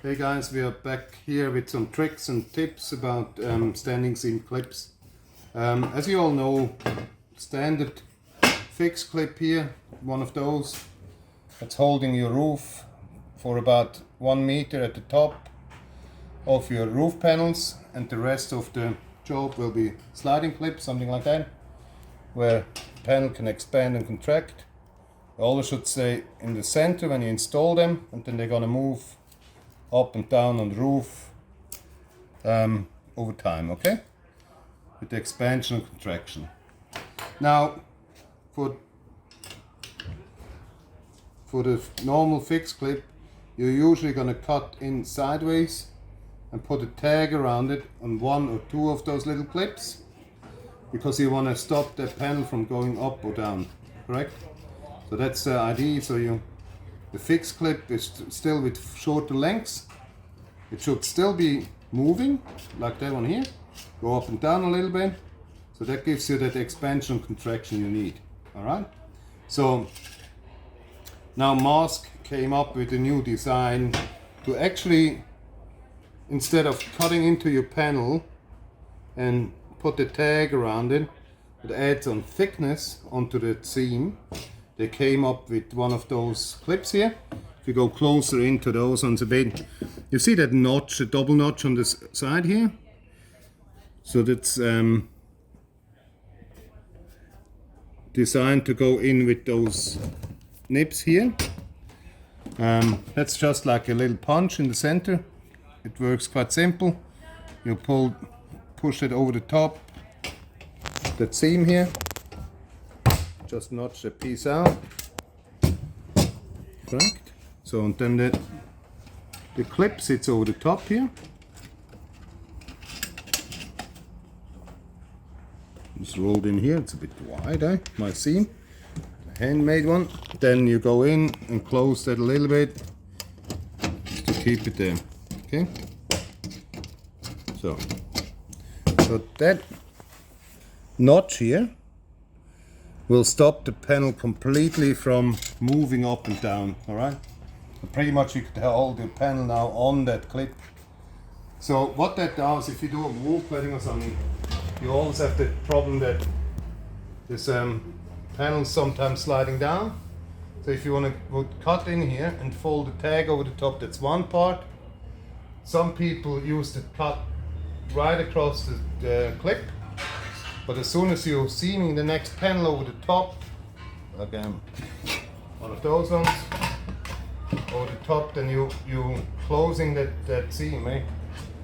Hey guys, we are back here with some tricks and tips about standing seam clips. As you all know, standard fixed clip here, one of those that's holding your roof for about 1 meter at the top of your roof panels, and the rest of the job will be sliding clips, something like that, where the panel can expand and contract. All should stay in the center when you install them, and then they're gonna move up and down on the roof over time, okay? With the expansion and contraction. Now, for the normal fixed clip, you're usually gonna cut in sideways and put a tag around it on 1 or 2 of those little clips, because you want to stop the panel from going up or down, correct? So that's the idea. So the fixed clip is still with shorter lengths. It should still be moving, like that one here. Go up and down a little bit. So that gives you that expansion and contraction you need. Alright? So now Masc came up with a new design to actually, instead of cutting into your panel and put the tag around it, it adds on thickness onto the seam. They came up with one of those clips here. If you go closer into those ones a bit, you see that notch, a double notch on this side here. So that's designed to go in with those nips here. That's just like a little punch in the center. It works quite simple. You push it over the top, that seam here. Just notch the piece out. Correct. So and then the clip sits over the top here. It's rolled in here. It's a bit wide, my seam. The handmade one. Then you go in and close that a little bit just to keep it there. Okay. So that notch here will stop the panel completely from moving up and down. All right. So pretty much you could hold the panel now on that clip. So what that does, if you do a wall cladding or something, you always have the problem that this panel is sometimes sliding down. So if you want to cut in here and fold the tag over the top, that's one part. Some people use the cut right across the clip, but as soon as you're seaming the next panel over the top, again, one of those ones, over the top, then you closing that seam, eh?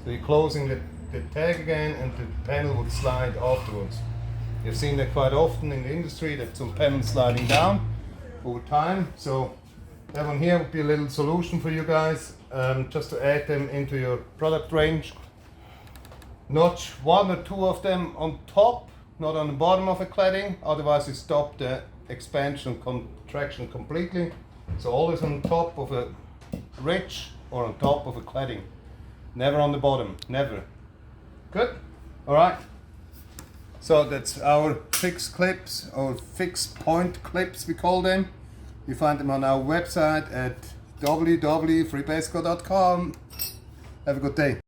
So you're closing the tag again, and the panel would slide afterwards. You've seen that quite often in the industry, that some panels sliding down over time. So that one here would be a little solution for you guys, just to add them into your product range. Notch 1 or 2 of them on top, not on the bottom of a cladding, otherwise you stop the expansion and contraction completely. So always on top of a ridge or on top of a cladding. Never on the bottom, never. Good? Alright. So that's our fixed clips, or fixed point clips we call them. You find them on our website at www.FRIBESCO.com. Have a good day.